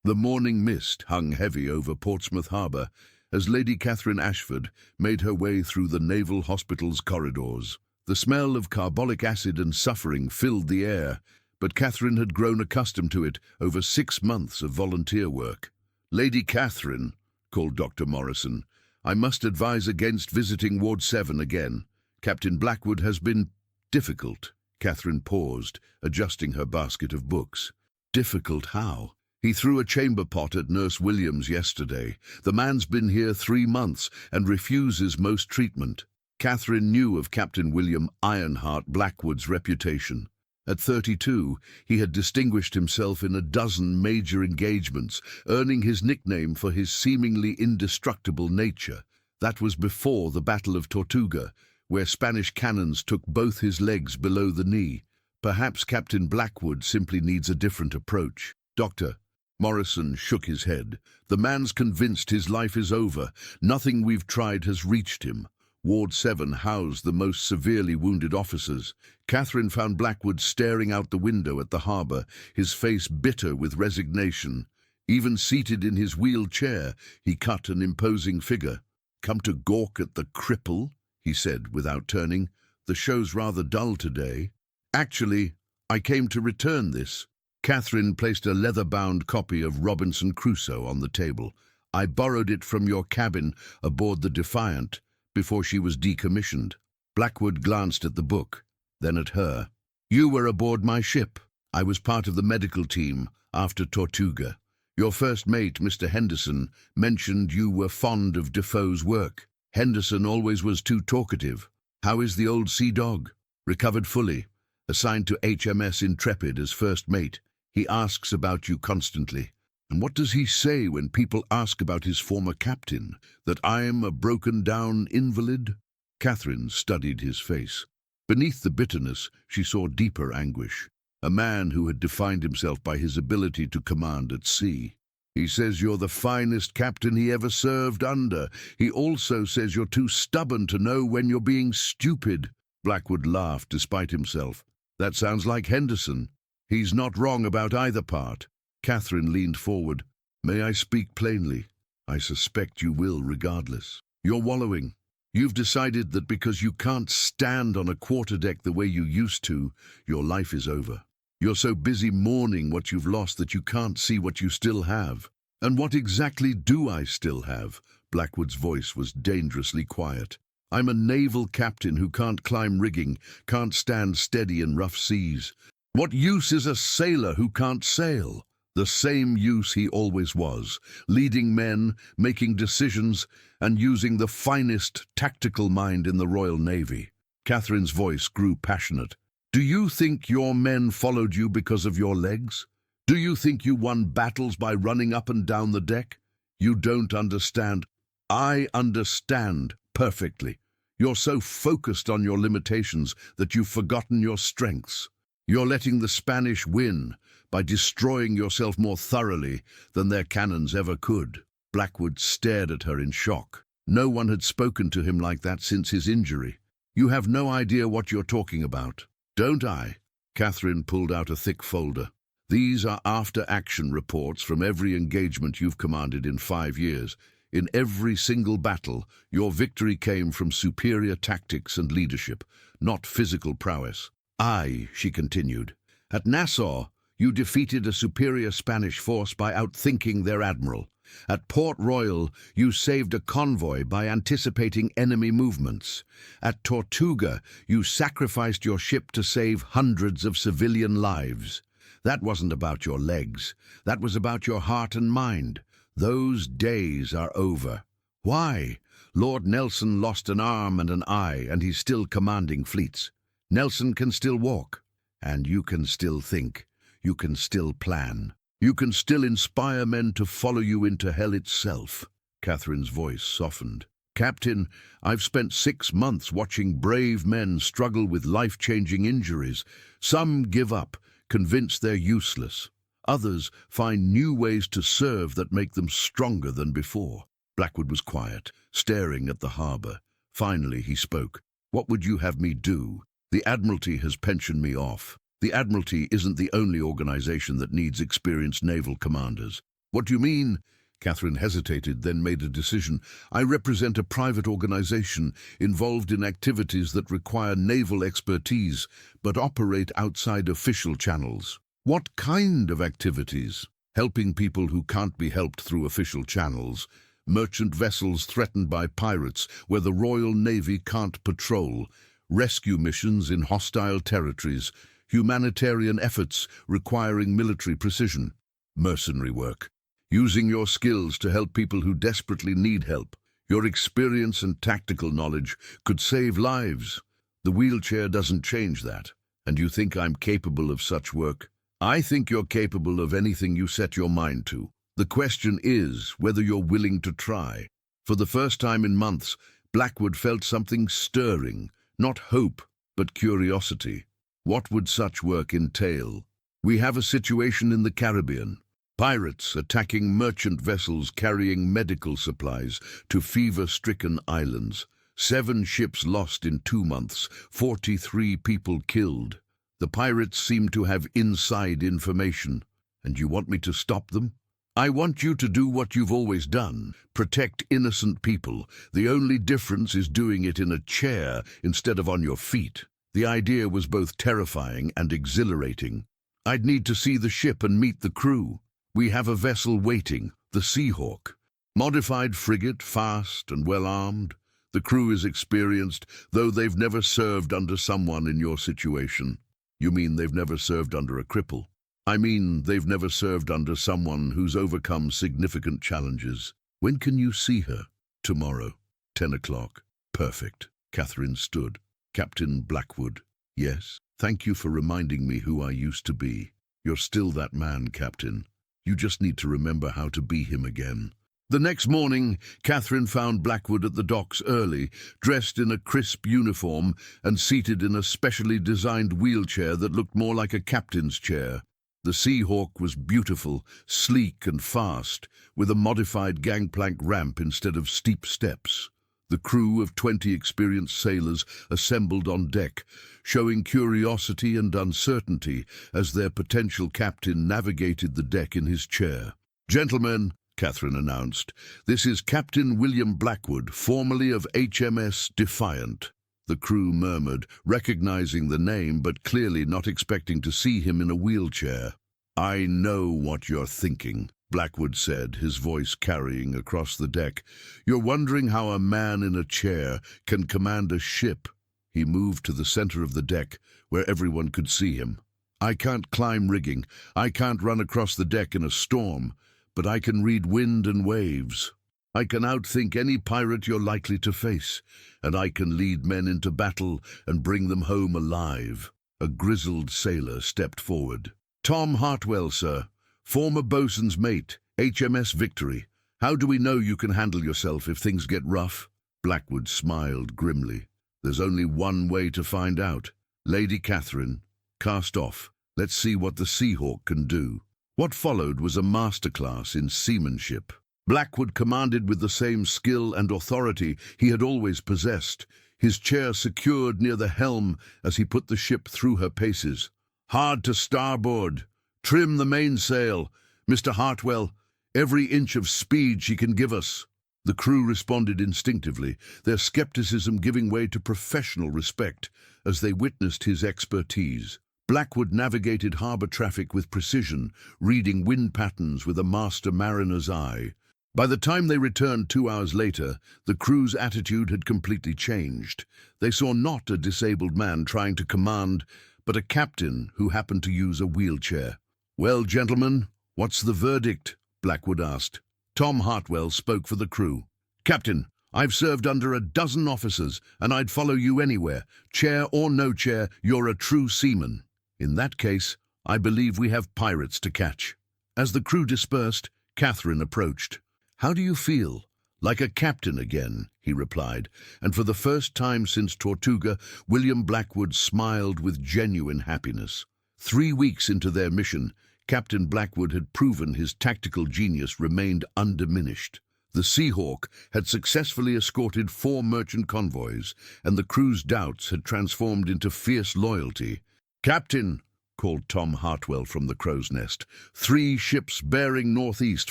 The morning mist hung heavy over Portsmouth Harbour as Lady Catherine Ashford made her way through the Naval Hospital's corridors. The smell of carbolic acid and suffering filled the air, but Catherine had grown accustomed to it over 6 months of volunteer work. "Lady Catherine," called Dr. Morrison, "I must advise against visiting Ward 7 again. Captain Blackwood has been difficult." Catherine paused, adjusting her basket of books. "Difficult how?" "He threw a chamber pot at Nurse Williams yesterday. The man's been here 3 months and refuses most treatment." Catherine knew of Captain William Ironheart Blackwood's reputation. At 32, he had distinguished himself in a dozen major engagements, earning his nickname for his seemingly indestructible nature. That was before the Battle of Tortuga, where Spanish cannons took both his legs below the knee. Perhaps Captain Blackwood simply needs a different approach. "Doctor," Morrison shook his head. "The man's convinced his life is over. Nothing we've tried has reached him." Ward 7 housed the most severely wounded officers. Catherine found Blackwood staring out the window at the harbour, his face bitter with resignation. Even seated in his wheeled chair, he cut an imposing figure. "Come to gawk at the cripple?" he said without turning. "The show's rather dull today." "Actually, I came to return this." Catherine placed a leather-bound copy of Robinson Crusoe on the table. "I borrowed it from your cabin aboard the Defiant before she was decommissioned." Blackwood glanced at the book, then at her. "You were aboard my ship. I was part of the medical team after Tortuga. Your first mate, Mr. Henderson, mentioned you were fond of Defoe's work. Henderson always was too talkative. How is the old sea dog?" "Recovered fully. Assigned to HMS Intrepid as first mate. He asks about you constantly." "And what does he say when people ask about his former captain? That I'm a broken-down invalid?" Catherine studied his face. Beneath the bitterness, she saw deeper anguish. A man who had defined himself by his ability to command at sea. "He says you're the finest captain he ever served under. He also says you're too stubborn to know when you're being stupid." Blackwood laughed despite himself. "That sounds like Henderson. He's not wrong about either part." Catherine leaned forward. "May I speak plainly? I suspect you will regardless. You're wallowing. You've decided that because you can't stand on a quarterdeck the way you used to, your life is over. You're so busy mourning what you've lost that you can't see what you still have." "And what exactly do I still have?" Blackwood's voice was dangerously quiet. "I'm a naval captain who can't climb rigging, can't stand steady in rough seas. What use is a sailor who can't sail?" "The same use he always was, leading men, making decisions, and using the finest tactical mind in the Royal Navy." Catherine's voice grew passionate. "Do you think your men followed you because of your legs? Do you think you won battles by running up and down the deck? You don't understand." "I understand perfectly. You're so focused on your limitations that you've forgotten your strengths. You're letting the Spanish win by destroying yourself more thoroughly than their cannons ever could." Blackwood stared at her in shock. No one had spoken to him like that since his injury. "You have no idea what you're talking about." "Don't I?" Catherine pulled out a thick folder. "These are after-action reports from every engagement you've commanded in 5 years. In every single battle, your victory came from superior tactics and leadership, not physical prowess." "Aye," she continued. "At Nassau, you defeated a superior Spanish force by outthinking their admiral. At Port Royal, you saved a convoy by anticipating enemy movements. At Tortuga, you sacrificed your ship to save hundreds of civilian lives. That wasn't about your legs. That was about your heart and mind. Those days are over." "Why? Lord Nelson lost an arm and an eye, and he's still commanding fleets. Nelson can still walk, and you can still think. You can still plan. You can still inspire men to follow you into hell itself." Catherine's voice softened. "Captain, I've spent 6 months watching brave men struggle with life-changing injuries. Some give up, convinced they're useless. Others find new ways to serve that make them stronger than before." Blackwood was quiet, staring at the harbour. Finally he spoke. "What would you have me do? The Admiralty has pensioned me off. The Admiralty isn't the only organization that needs experienced naval commanders. What do you mean? Catherine hesitated, then made a decision. I represent a private organization involved in activities that require naval expertise, but operate outside official channels. What kind of activities? Helping people who can't be helped through official channels. Merchant vessels threatened by pirates where the Royal Navy can't patrol. Rescue missions in hostile territories. Humanitarian efforts requiring military precision. Mercenary work. Using your skills to help people who desperately need help. Your experience and tactical knowledge could save lives. The wheelchair doesn't change that. And you think I'm capable of such work? I think you're capable of anything you set your mind to. The question is whether you're willing to try. For the first time in months, Blackwood felt something stirring, not hope, but curiosity. What would such work entail? We have a situation in the Caribbean. Pirates attacking merchant vessels carrying medical supplies to fever-stricken islands. 7 ships lost in 2 months, 43 people killed. The pirates seem to have inside information. And you want me to stop them? I want you to do what you've always done. Protect innocent people. The only difference is doing it in a chair instead of on your feet. The idea was both terrifying and exhilarating. I'd need to see the ship and meet the crew. We have a vessel waiting, the Seahawk. Modified frigate, fast and well-armed. The crew is experienced, though they've never served under someone in your situation. You mean they've never served under a cripple? I mean they've never served under someone who's overcome significant challenges. When can you see her? Tomorrow, 10 o'clock. Perfect. Catherine stood. Captain Blackwood. Yes, thank you for reminding me who I used to be. You're still that man, Captain. You just need to remember how to be him again. The next morning, Catherine found Blackwood at the docks early, dressed in a crisp uniform and seated in a specially designed wheelchair that looked more like a captain's chair. The Seahawk was beautiful, sleek and fast, with a modified gangplank ramp instead of steep steps. The crew of 20 experienced sailors assembled on deck, showing curiosity and uncertainty as their potential captain navigated the deck in his chair. "Gentlemen," Catherine announced, "this is Captain William Blackwood, formerly of HMS Defiant." The crew murmured, recognizing the name but clearly not expecting to see him in a wheelchair. "I know what you're thinking," Blackwood said, his voice carrying across the deck. "You're wondering how a man in a chair can command a ship." He moved to the center of the deck, where everyone could see him. "I can't climb rigging. I can't run across the deck in a storm, but I can read wind and waves. I can outthink any pirate you're likely to face, and I can lead men into battle and bring them home alive." A grizzled sailor stepped forward. "Tom Hartwell, sir. Former boatswain's mate, HMS Victory. How do we know you can handle yourself if things get rough?" Blackwood smiled grimly. "There's only one way to find out. Lady Catherine, cast off. Let's see what the Seahawk can do." What followed was a masterclass in seamanship. Blackwood commanded with the same skill and authority he had always possessed, his chair secured near the helm as he put the ship through her paces. "Hard to starboard. Trim the mainsail. Mr. Hartwell, every inch of speed she can give us." The crew responded instinctively, their skepticism giving way to professional respect as they witnessed his expertise. Blackwood navigated harbor traffic with precision, reading wind patterns with a master mariner's eye. By the time they returned 2 hours later, the crew's attitude had completely changed. They saw not a disabled man trying to command, but a captain who happened to use a wheelchair. "Well, gentlemen, what's the verdict?" Blackwood asked. Tom Hartwell spoke for the crew. "Captain, I've served under a dozen officers, and I'd follow you anywhere. Chair or no chair, you're a true seaman." "In that case, I believe we have pirates to catch." As the crew dispersed, Catherine approached. "How do you feel?" "Like a captain again," he replied, and for the first time since Tortuga, William Blackwood smiled with genuine happiness. 3 weeks into their mission, Captain Blackwood had proven his tactical genius remained undiminished. The Seahawk had successfully escorted 4 merchant convoys, and the crew's doubts had transformed into fierce loyalty. "Captain, called Tom Hartwell from the crow's nest. 3 ships bearing northeast,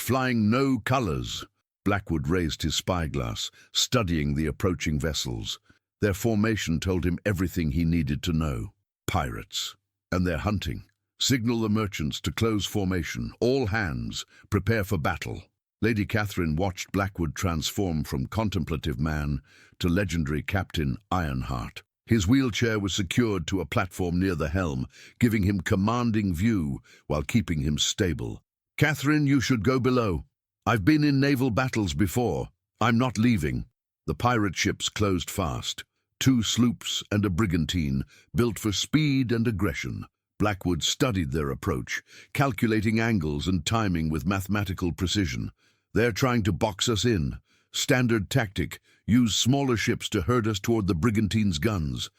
flying no colors. Blackwood raised his spyglass, studying the approaching vessels. Their formation told him everything he needed to know. Pirates. And they're hunting. Signal the merchants to close formation. All hands, prepare for battle. Lady Catherine watched Blackwood transform from contemplative man to legendary Captain Ironheart. His wheelchair was secured to a platform near the helm, giving him commanding view while keeping him stable. "Catherine, you should go below. I've been in naval battles before. I'm not leaving." The pirate ships closed fast. 2 sloops and a brigantine, built for speed and aggression. Blackwood studied their approach, calculating angles and timing with mathematical precision. "They're trying to box us in. Standard tactic, use smaller ships to herd us toward the brigantine's guns."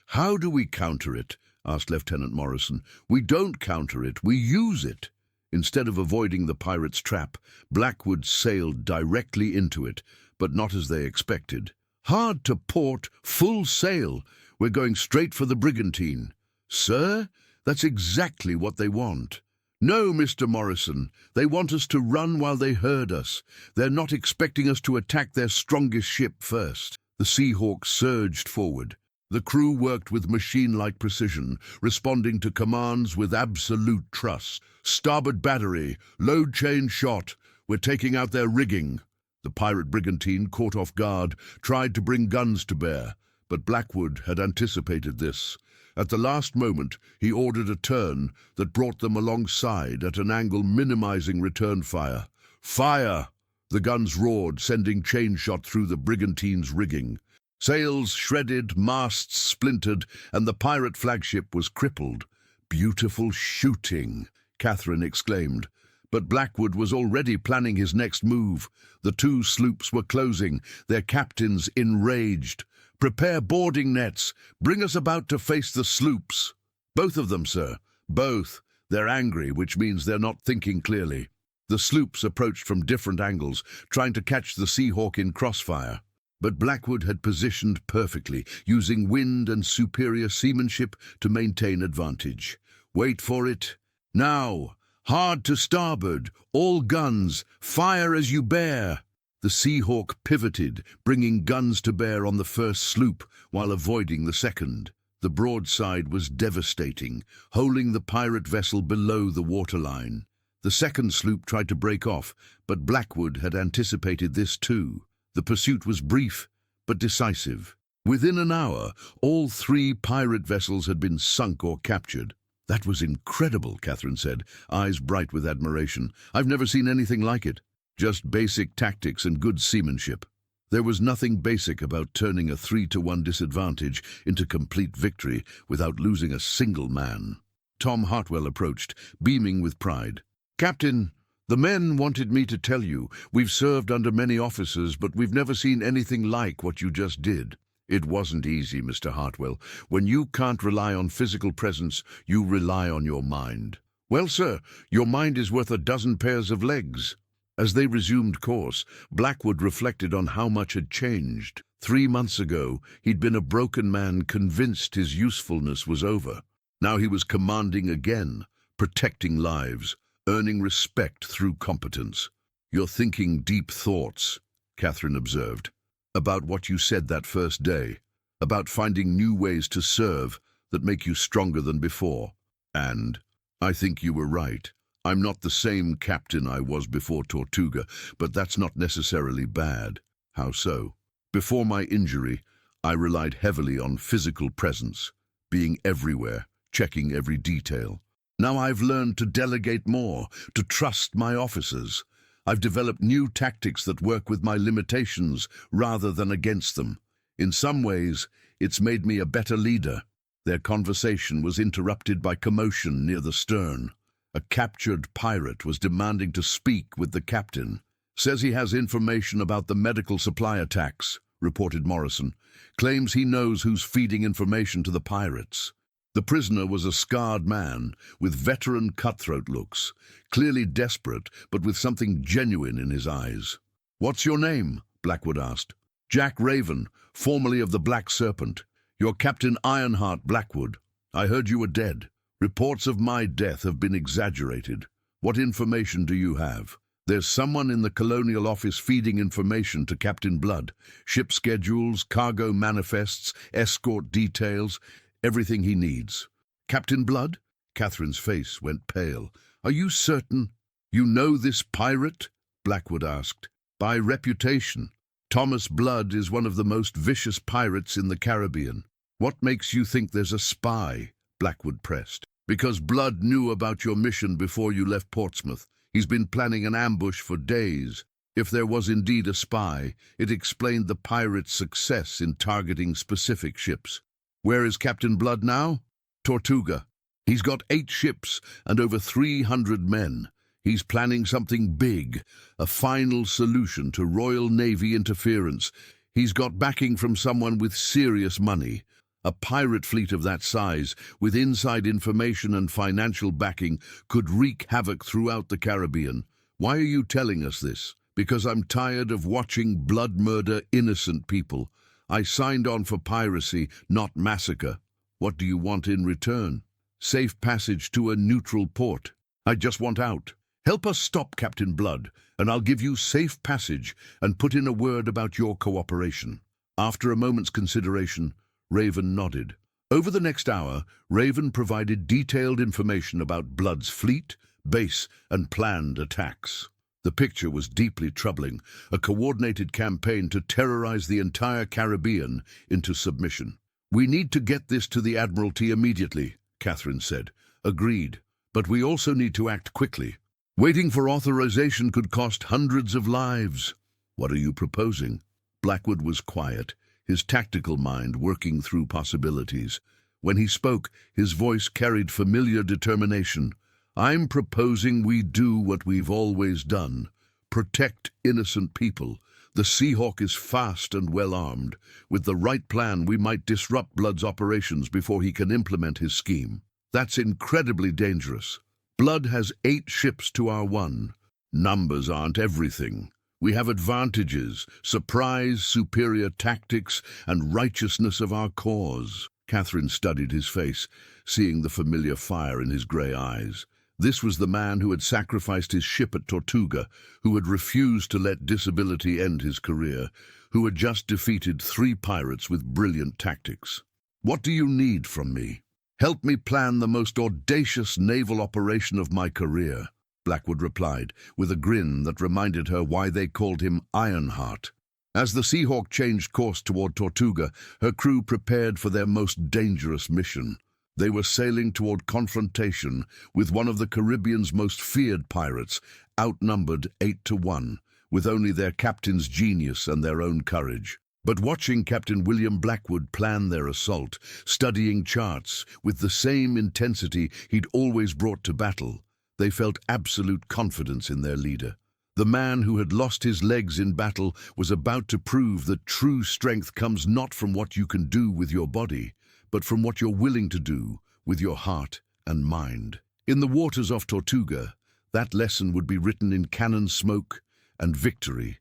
How do we counter it?" asked Lieutenant Morrison. "We don't counter it, we use it." Instead of avoiding the pirates' trap, Blackwood sailed directly into it, but not as they expected. "Hard to port, full sail. We're going straight for the brigantine." "Sir, that's exactly what they want." "No, Mr. Morrison, they want us to run while they herd us. They're not expecting us to attack their strongest ship first." The Seahawk surged forward. The crew worked with machine-like precision, responding to commands with absolute trust. "Starboard battery, load chain shot. We're taking out their rigging." The pirate brigantine, caught off guard, tried to bring guns to bear, but Blackwood had anticipated this. At the last moment, he ordered a turn that brought them alongside at an angle minimizing return fire. "Fire!" The guns roared, sending chain shot through the brigantine's rigging. Sails shredded, masts splintered, and the pirate flagship was crippled. "Beautiful shooting," Catherine exclaimed. But Blackwood was already planning his next move. The 2 sloops were closing, their captains enraged. "Prepare boarding nets. Bring us about to face the sloops." "Both of them, sir. Both. They're angry, which means they're not thinking clearly." The sloops approached from different angles, trying to catch the Seahawk in crossfire. But Blackwood had positioned perfectly, using wind and superior seamanship to maintain advantage. "Wait for it. Now! Hard to starboard! All guns! Fire as you bear!" The Seahawk pivoted, bringing guns to bear on the first sloop while avoiding the second. The broadside was devastating, holding the pirate vessel below the waterline. The second sloop tried to break off, but Blackwood had anticipated this too. The pursuit was brief, but decisive. Within an hour, all 3 pirate vessels had been sunk or captured. "That was incredible," Catherine said, eyes bright with admiration. "I've never seen anything like it. Just basic tactics and good seamanship." There was nothing basic about turning a 3-to-1 disadvantage into complete victory without losing a single man. Tom Hartwell approached, beaming with pride. "Captain, the men wanted me to tell you, we've served under many officers, but we've never seen anything like what you just did." "It wasn't easy, Mr. Hartwell. When you can't rely on physical presence, you rely on your mind." "Well, sir, your mind is worth a dozen pairs of legs." As they resumed course, Blackwood reflected on how much had changed. 3 months ago, he'd been a broken man convinced his usefulness was over. Now he was commanding again, protecting lives, earning respect through competence. "You're thinking deep thoughts," Catherine observed, "about what you said that first day, about finding new ways to serve that make you stronger than before. And I think you were right. I'm not the same captain I was before Tortuga, but that's not necessarily bad." "How so?" "Before my injury, I relied heavily on physical presence, being everywhere, checking every detail. Now I've learned to delegate more, to trust my officers. I've developed new tactics that work with my limitations rather than against them. In some ways, it's made me a better leader." Their conversation was interrupted by commotion near the stern. A captured pirate was demanding to speak with the captain. "Says he has information about the medical supply attacks," reported Morrison. "Claims he knows who's feeding information to the pirates." The prisoner was a scarred man with veteran cutthroat looks, clearly desperate but with something genuine in his eyes. "What's your name?" Blackwood asked. "Jack Raven, formerly of the Black Serpent. You're Captain Ironheart Blackwood. I heard you were dead. Reports of my death have been exaggerated. What information do you have? There's someone in the colonial office feeding information to Captain Blood. Ship schedules, cargo manifests, escort details, everything he needs. Captain Blood? Catherine's face went pale. Are you certain? You know this pirate? Blackwood asked. By reputation. Thomas Blood is one of the most vicious pirates in the Caribbean. What makes you think there's a spy? Blackwood pressed. Because Blood knew about your mission before you left Portsmouth. He's been planning an ambush for days. If there was indeed a spy, it explained the pirates' success in targeting specific ships. Where is Captain Blood now? Tortuga. He's got 8 ships and over 300 men. He's planning something big, a final solution to Royal Navy interference. He's got backing from someone with serious money. A pirate fleet of that size, with inside information and financial backing, could wreak havoc throughout the Caribbean. Why are you telling us this? Because I'm tired of watching blood murder innocent people. I signed on for piracy, not massacre. What do you want in return? Safe passage to a neutral port. I just want out. Help us stop Captain Blood, and I'll give you safe passage and put in a word about your cooperation. After a moment's consideration, Raven nodded. Over the next hour, Raven provided detailed information about Blood's fleet, base, and planned attacks. The picture was deeply troubling, a coordinated campaign to terrorize the entire Caribbean into submission. We need to get this to the Admiralty immediately, Catherine said. Agreed, but we also need to act quickly. Waiting for authorization could cost hundreds of lives. What are you proposing? Blackwood was quiet, his tactical mind working through possibilities. When he spoke, his voice carried familiar determination. I'm proposing we do what we've always done. Protect innocent people. The Seahawk is fast and well-armed. With the right plan, we might disrupt Blood's operations before he can implement his scheme. That's incredibly dangerous. Blood has 8 ships to our 1. Numbers aren't everything. We have advantages, surprise, superior tactics, and righteousness of our cause. Catherine studied his face, seeing the familiar fire in his grey eyes. This was the man who had sacrificed his ship at Tortuga, who had refused to let disability end his career, who had just defeated 3 pirates with brilliant tactics. What do you need from me? Help me plan the most audacious naval operation of my career, Blackwood replied, with a grin that reminded her why they called him Ironheart. As the Seahawk changed course toward Tortuga, her crew prepared for their most dangerous mission. They were sailing toward confrontation with one of the Caribbean's most feared pirates, outnumbered 8-1, with only their captain's genius and their own courage. But watching Captain William Blackwood plan their assault, studying charts with the same intensity he'd always brought to battle, they felt absolute confidence in their leader. The man who had lost his legs in battle was about to prove that true strength comes not from what you can do with your body, but from what you're willing to do with your heart and mind. In the waters off Tortuga, that lesson would be written in cannon smoke and victory